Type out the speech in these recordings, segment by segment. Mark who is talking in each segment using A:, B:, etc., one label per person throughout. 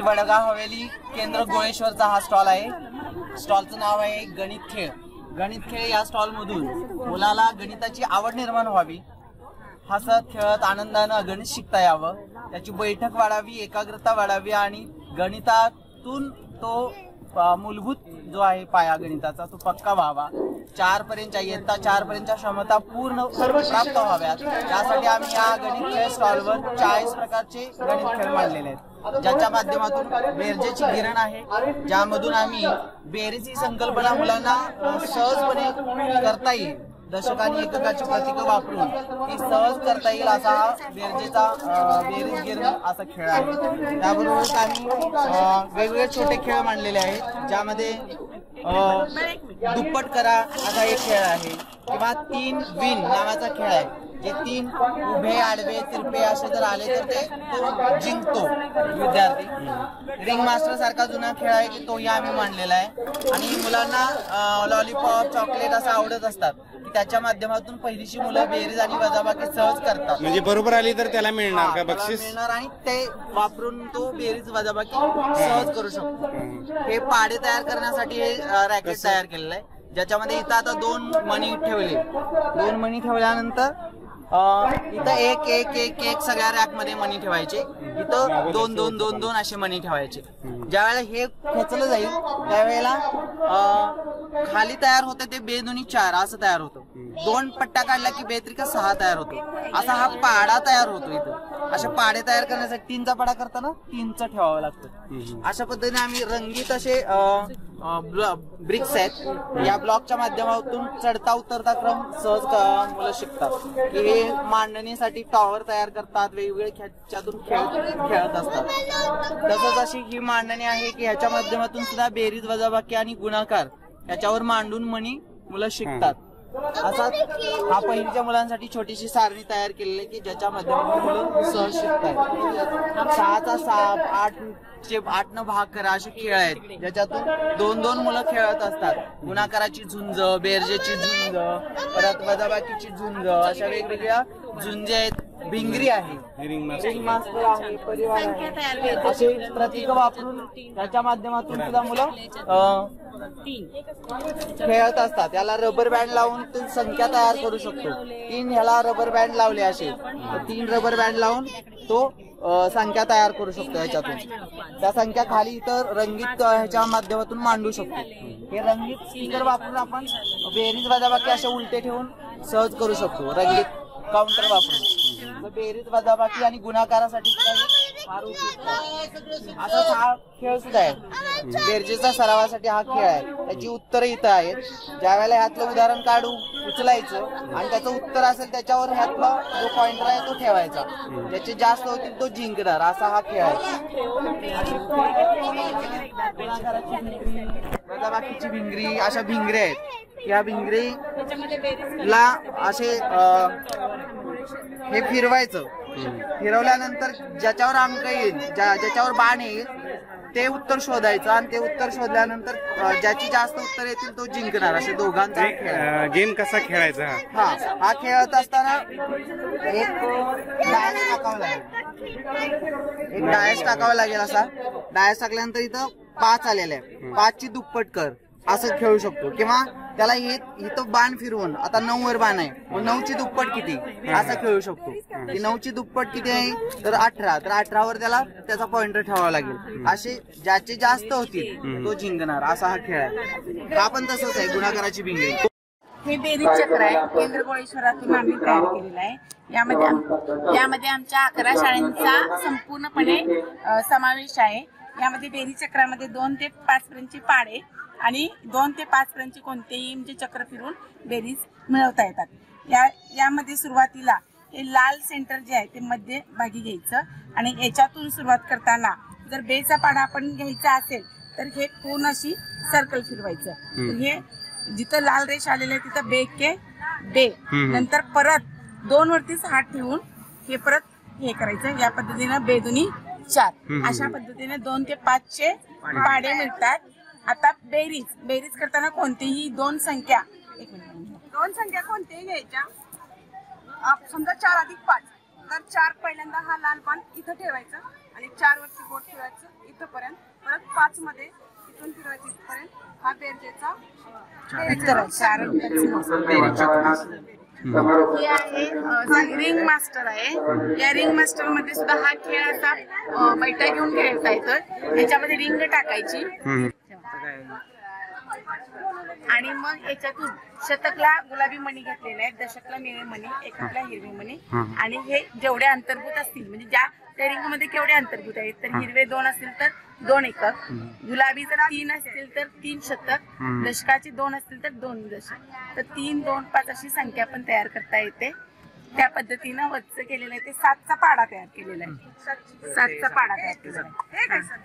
A: वडगाव हवेली केंद्र गोळेश्वरचा हा स्टॉल आहे। स्टॉलचं नाव आहे गणित खेळ। गणित खेळ या स्टॉल मधून मुलाला गणिताची आवड निर्माण व्हावी, हसत खेळत आनंदानं गणित शिकता यावं, त्याची बैठक वाढावी, एकाग्रता वाढावी आणि गणितातून तो मूलभूत जो आहे पाया गणिताचा तो पक्का व्हावा। 4 पर्यंतच्या इयत्ता 4 पर्यंतच्या क्षमता पूर्ण प्राप्त व्हाव्यात यासाठी आम्ही या गणित खेळ स्टॉलवर 40 प्रकारचे गणित खेळ मांडलेले आहेत, ज्याच्या माध्यमातून बेरजेची गिरण आहे, ज्यामधून आम्ही बेरीज ही संकल्पना मुलांना सहजपणे करता येईल, दशकांनी एककाची प्रतीक वापरून ती सहज करता येईल असा हा बेरजेचा बेरीज गिरण असा खेळ आहे। त्याबरोबरच आम्ही वेगवेगळे छोटे खेळ मांडलेले आहेत, ज्यामध्ये दुप्पट करा असा एक खेळ आहे किंवा 3 विन नावाचा खेळ आहे, जे 3 उभे आडवे तिरपे असे जर आले तर ते तो जिंकतो विद्यार्थी। रिंग मास्टर सारखा जुना खेळ आहे की तोही आम्ही मांडलेला आहे आणि मुलांना लॉलीपॉप चॉकलेट असं आवडत असतात, त्याच्या माध्यमातून पहिलीची मुलं बेरीज आणि वजाबाकी सहज करतात,
B: म्हणजे बरोबर आली तर त्याला मिळणार का बक्षीस?
A: मिळणार आणि ते वापरून तो बेरीज वजाबाकी सहज करू शकतो। हे पाडे तयार करण्यासाठी हे रॅकेट तयार केलेलं आहे, ज्याच्यामध्ये इथं आता 2 मणी ठेवले, 2 मणी ठेवल्यानंतर इथं एक एक एक एक सगळ्या रॅक मध्ये मणी ठेवायचे, इथं 2 2 2 2 असे मणी ठेवायचे। ज्यावेळेला हे खेचलं जाईल त्यावेळेला खाली तयार होते ते बेदुनी 4 असं तयार होतं, 2 पट्ट्या काढला की बेत्रिका 6 तयार होतो, असा हा पाडा तयार होतो। इथं असे पाडे तयार करण्यासाठी 3चा पाडा करताना 3चा ठेवावा लागतो। अशा पद्धतीने आम्ही रंगीत असे ब्रिक्स आहेत, या ब्लॉकच्या माध्यमातून चढता उतरता क्रम सहज मुलं शिकतात की हे मांडणीसाठी टॉवर तयार करतात, वेगवेगळे ह्याच्यातून खेळत असतात। तसंच अशी ही मांडणी आहे की ह्याच्या माध्यमातून सुद्धा बेरीज वजाबाकी आणि गुणाकार याच्यावर मांडून मणी मुलं शिकतात। असा हा पहिलीच्या मुलांसाठी छोटीशी सारणी तयार केलेली आहे की ज्याच्या माध्यमातून मुलं सहज शिकतात। 6चा 6 8 न भाग करा असे खेळ आहेत, ज्याच्यातून 2 2 मुलं खेळत असतात। गुणाकाराची झुंज, बेरजेची झुंज, परत वजाबाकीची झुंज अशा वेगवेगळ्या झुंजे आहेत। भिंगरी आहे, रिंग मास्टर आहे, परिवार आहे, असे प्रतीक वापरून त्याच्या माध्यमातून सुद्धा मुलं खेळत असतात। याला रबर बँड लावून तो संख्या तयार करू शकतो। 3 ह्याला रबर बँड लावले असे 3 रबर बँड लावून तो संख्या तयार करू शकतो। याच्यातून त्या संख्या खाली इतर रंगीत ह्याच्या माध्यमातून मांडू शकतो। हे रंगीत स्टिकर वापरून आपण बेरीज वजाबाकी असे उलटे ठेवून सहज करू शकतो, रंगीत काउंटर वापरून। बेरीज वजाबाकी आणि गुणाकारासाठी फार उपयुक्त असा हा खेळ सुद्धा आहे। बेरजेचा सरावासाठी हा खेळ आहे, त्याची उत्तरं इथं आहेत। ज्यावेळेला ह्यातलं उदाहरण काढू उचलायचं आणि त्याचं उत्तर असेल त्याच्यावर ह्यातला जो पॉइंटर आहे तो ठेवायचा, ज्याचे जास्त होतील तो जिंकणार असा हा खेळ आहे। गुणाकाराची भिंगरी, वजाबाकीची भिंगरी अशा भिंगऱ्या आहेत। या भिंगरीला असे हे फिरवायचं, फिरवल्यानंतर ज्याच्यावर अंक येईल, ज्याच्यावर बाण येईल ते उत्तर शोधायचं आणि ते उत्तर शोधल्यानंतर ज्याची जास्त उत्तर येतील तो जिंकणार, असे दोघांचा खेळ।
B: गेम कसा खेळायचा?
A: हा खेळत असताना एक डायस टाकावा लागेल, एक डायस टाकावा लागेल। असा डायस टाकल्यानंतर इथं 5 आलेले आहे, 5ची दुप्पट कर असं खेळू शकतो, किंवा त्याला इथं बाण फिरवून आता 9 वर बाण आहे, मग 9ची दुप्पट किती असं खेळू शकतो। की 9ची दुप्पट किती आहे तर 18, तर 18वर त्याला त्याचा पॉइंटर ठेवावा लागेल। असे ज्याचे जास्त होतील तो जिंकणार असा हा खेळ आहे। हा पण तसंच आहे, गुणाकाराची भिंगरी।
C: हे बेरीज चक्र आहे, केंद्र गोळेश्वरातून आम्ही तयार केलेलं आहे। यामध्ये आमच्या 11 शाळांचा संपूर्णपणे समावेश आहे। यामध्ये बेरीज चक्रामध्ये 2 ते 5 पर्यंतचे पाडे आणि 2 ते 5 पर्यंतचे कोणतेही म्हणजे चक्र फिरून बेरीज मिळवता येतात। यामध्ये सुरुवातीला हे लाल सेंटर जे आहे ते मध्य भागी घ्यायचं आणि याच्यातून सुरुवात करताना जर बेचा पाडा आपण घ्यायचा असेल तर हे पूर्ण अशी सर्कल फिरवायचं। तर हे जिथं लाल रेष आलेले आहे तिथं बे के बे, नंतर परत 2 वरतीच हात ठेवून हे परत हे करायचं। या पद्धतीने बेदुनी 4 अशा पद्धतीने 2 ते 5चे पाडे मिळतात। आता बेरीज करताना कोणतीही 2 संख्या कोणत्याही घ्यायच्या। समजा 4 + 5 तर 4 पहिल्यांदा हा लाल बाण इथं ठेवायचा आणि 4 वरती बोट ठेवायचं,
D: तिथपर्यंत, परत 5 मध्ये इथून फिरवायचं इथपर्यंत. हा बेरजेचा
C: हे आहे रिंग मास्टर आहे. या रिंग मास्टर मध्ये सुद्धा हा खेळ असा बैठा घेऊन खेळता येतं. याच्यामध्ये रिंग टाकायची आणि मग याच्यातून शतकला गुलाबी मणी घेतलेले आहेत, दशकला निळे मणी, एककला हिरवे मणी. आणि हे जेवढे अंतर्भूत असतील म्हणजे ज्या त्या रिंग मध्ये केवढे अंतर्भूत आहेत, तर हिरवे 2 असतील तर 2 एकक, गुलाबी जर 3 असतील तर 3 शतक, दशकाचे 2 असतील तर 2 दशक. तर 3, 2, 5 अशी संख्या पण तयार करता येते. त्या पद्धतीनं वच्च केलेलं आहे ते 7चा पाडा तयार केलेला आहे. 7चा पाडा तयार केलेला आहे.
D: हे काय सर,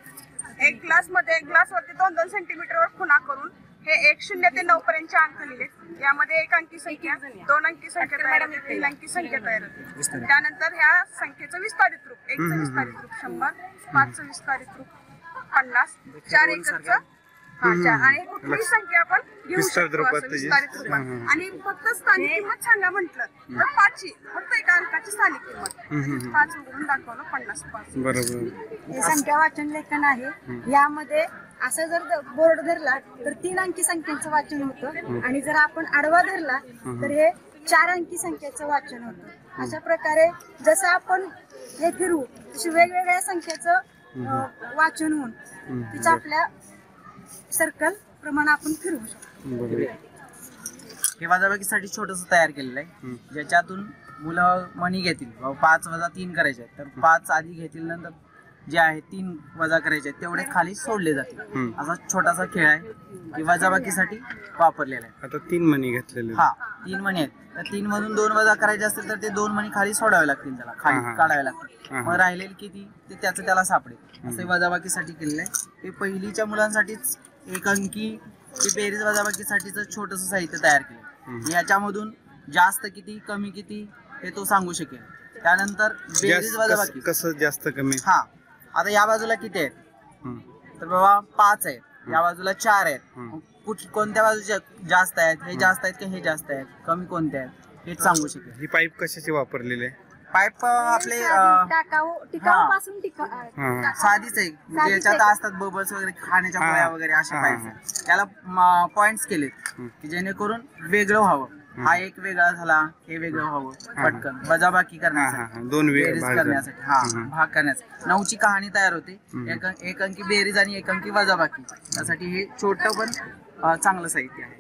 D: एक ग्लास मध्ये एक ग्लास वरती 2-2 सेंटीमीटरवर खुणा करून हे 1 0 ते 9 पर्यंतचे अंक लिहिले. यामध्ये 1 अंकी संख्या, 2 अंकी संख्या तयार होते, 3 अंकी संख्या तयार होते. त्यानंतर ह्या संख्येचं विस्तारित रूप, 1चं विस्तारित रूप 100, 5चं विस्तारित रूप 50, 4 एककचं आणि कुठलीही संख्या आपण घेऊ शकतो असं विस्तारित रूप. आणि फक्त स्थानिक किंमत सांगा म्हटलं तर 5ची फक्त एका अंकाची स्थानिक किंमत 5 उघडून दाखवलं 50 5.
B: बरोबर.
E: हे संख्या वाचन लेखन आहे. यामध्ये असं जर बोर्ड धरला तर 3 अंकी संख्येचं वाचन होतं आणि जर आपण आडवा धरला तर हे 4 अंकी संख्येचं वाचन होतं. अशा प्रकारे जसं आपण हे फिरवू तशी वेगवेगळ्या संख्येचं वाचन होऊन तिचं आपल्या सर्कल प्रमाणे आपण फिरवू शकतो.
A: हे वजाबाकीसाठी छोटस तयार केलेलं आहे, ज्याच्यातून मुलं मनी घेतील. 5 वजा 3 करायचे आहेत, तर 5 आधी घेतील, नंतर जे आहे 3 वजा करायचे आहेत तेवढे खाली सोडले जातील. असा छोटासा खेळ आहे की वजाबाकीसाठी वापरलेला आहे.
B: आता 3 मणी घेतलेले.
A: हा 3 मणी आहेत, तर 3 मधून 2 वजा करायचे असतील तर ते 2 मणी खाली सोडावे लागतील, त्याला खाली काढावे लागतील. मग राहिलेले किती ते त्याचं त्याला सापडेल. असं वजाबाकीसाठी केलेलं आहे. हे पहिलीच्या मुलांसाठीच 1 अंकी ते बेरीज वजाबाकीसाठीच छोटस साहित्य तयार केलं. याच्यामधून जास्त किती कमी किती हे तो सांगू शकेल. त्यानंतर बेरीज वजाबाकी
B: कसं जास्त कमी.
A: हा आता या बाजूला किती आहेत, तर बाबा 5 आहेत, या बाजूला 4 आहेत. कोणत्या बाजूच्या जास्त आहेत, हे जास्त आहेत की हे जास्त आहेत, कमी कोणते आहेत हे सांगू शकेल.
B: ही पाईप कशाची वापरलेली आहे.
A: पाईप आपले
E: टिकाऊपासून
A: साधीच आहे, म्हणजे याच्यात असतात बबल्स वगैरे, खाण्याच्या पोळ्या वगैरे असे पाईप. त्याला पॉइंट्स केलेत की जेणेकरून वेगळं व्हावं. हा एक वेगळा झाला, हे वेगळं व्हावं पटकन वजाबाकी करण्यासाठी,
B: 2
A: बेरीज करण्यासाठी, भाग करण्यासाठी. 9ची कहाणी तयार होते. 1 अंकी बेरीज आणि 1 अंकी वजाबाकी. त्यासाठी हे छोटं पण चांगलं साहित्य आहे.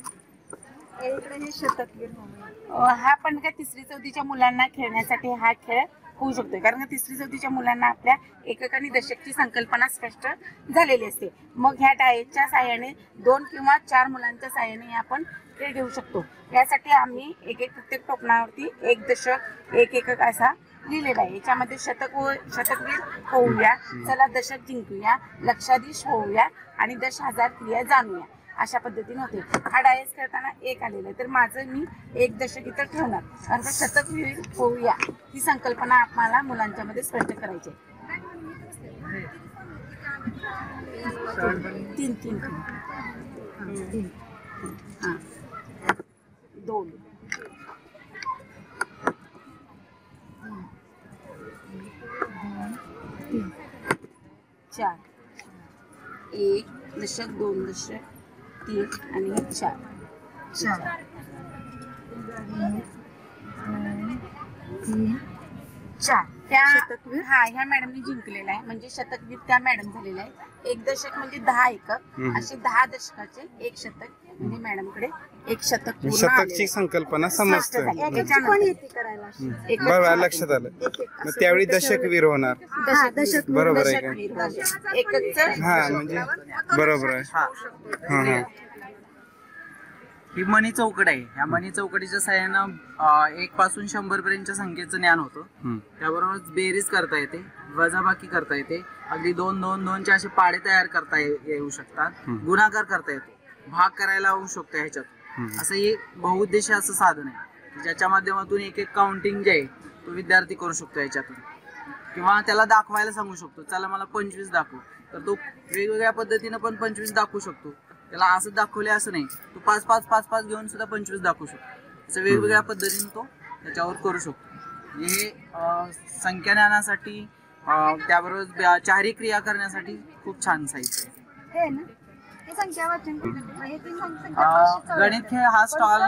C: हा पण काय 3री 4थीच्या मुलांना खेळण्यासाठी हा खेळ होऊ शकतो, कारण 3री 4थीच्या मुलांना आपल्या एकक आणि दशकची संकल्पना स्पष्ट झालेली असते. मग ह्या डायसच्या साह्याने 2 किंवा 4 मुलांच्या साह्याने आपण खेळ घेऊ शकतो. यासाठी आम्ही प्रत्येक टोपणावरती 1 दशक 1 एकक असा लिहिलेला आहे. याच्यामध्ये शतकवीर होऊया, चला दशक जिंकूया, लक्षाधीश होऊया आणि 10,000 क्रिया जाणूया अशा पद्धतीने होते. हा डायस खेळताना 1 आलेला आहे, तर माझं मी 1 दशक इथं ठेवणार, कारण का शतकवीर होऊया ही संकल्पना आम्हाला मुलांच्या मध्ये स्पष्ट करायची. 3 3 हां 2 4 1 दशक 2 दशक 3 आणि 4 त्या ह्या मॅडमनी जिंकलेला आहे, म्हणजे शतकवीर त्या मॅडम झालेला आहे. 1 दशक म्हणजे 10 एकक, असे 10 दशकाचे 1 शतक म्हणजे मॅडमकडे 1 शतक.
B: शतकची संकल्पना समजते.
E: बरोबर
B: लक्षात आलं. मग त्यावेळी दशकवीर होणार. बरोबर आहे का. हा म्हणजे बरोबर आहे.
A: ही मनी चौकड आहे. या मनी चौकडीच्या साह्यानं 1 पासून 100 पर्यंतच्या संख्येचं ज्ञान होतं. त्याबरोबर बेरीज करता येते, वजाबाकी करता येते, अगदी 2 2 2चे असे पाडे तयार करता येऊ शकतात, गुणाकार करता येतो, भाग करायला होऊ शकतो ह्याच्यातून. असं हे बहुउद्देशीय असं साधन आहे ज्याच्या माध्यमातून एक काउंटिंग जे आहे तो विद्यार्थी करू शकतो याच्यातून, किंवा त्याला दाखवायला सांगू शकतो, चला मला 25 दाखव, तर तो वेगवेगळ्या पद्धतीनं पण 25 दाखवू शकतो. त्याला असं दाखवले असं नाही, तो 5 5 5 5 घेऊन सुद्धा 25 दाखवू शकतो. असं वेगवेगळ्या पद्धतीने तो त्याच्यावर करू शकतो. हे संख्या ज्ञानासाठी त्याबरोबर 4ही क्रिया करण्यासाठी खूप छान साहित्य आहे.
E: हे ना हे संख्या वाचन हे तीन संख्या 544.
A: गणित खेळ हा स्टॉल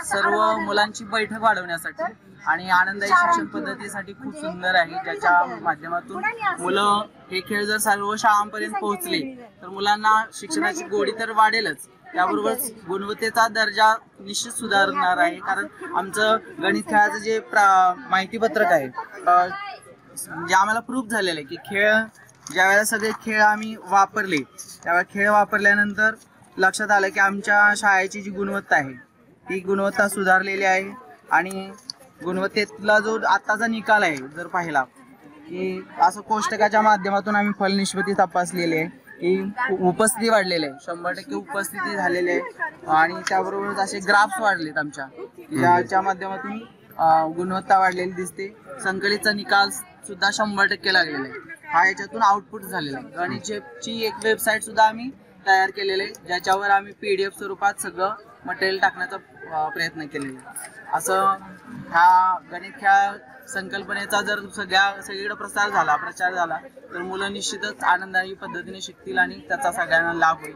A: सर्व मुलांची बैठक वाढवण्यासाठी आणि आनंदायी शिक्षण पद्धतीसाठी खूप सुंदर आहे, ज्याच्या माध्यमातून मुलं हे खेळ जर सर्व शाळांपर्यंत पोहोचले तर मुलांना शिक्षणाची गोडी तर वाढेलच, त्याबरोबर गुणवत्तेचा दर्जा निश्चित सुधारणार आहे. कारण आमचं गणित खेळाचं जे माहितीपत्रक आहे म्हणजे आम्हाला प्रूफ झालेलं आहे की खेळ ज्या वेळेला सगळे खेळ आम्ही वापरले त्यावेळेला खेळ वापरल्यानंतर लक्षात आलं की आमच्या शाळेची जी गुणवत्ता आहे ती गुणवत्ता सुधारलेली आहे. आणि गुणवत्तेतला जो आत्ताचा निकाल आहे जर पाहिला की असं कोष्टकाच्या माध्यमातून आम्ही फलनिष्पत्ती तपासलेली आहे की उपस्थिती वाढलेली आहे, 100% उपस्थिती झालेली आहे. आणि त्याबरोबरच असे ग्राफ्स वाढलेत आमच्या ज्याच्या माध्यमातून गुणवत्ता वाढलेली दिसते. संकलितचा निकाल सुद्धा 100% लागलेला आहे. हा याच्यातून आउटपुट झालेला आहे. गणितची एक वेबसाईट सुद्धा आम्ही तयार केलेली आहे, ज्याच्यावर आम्ही PDF स्वरूपात सगळं मटेरियल टाकण्याचा प्रयत्न केलेला आहे. असं ह्या गणित खेळा संकल्पनेचा जर सगळीकडे प्रचार झाला तर मुलं निश्चितच आनंदायी पद्धतीने शिकतील आणि त्याचा सगळ्यांना लाभ होईल.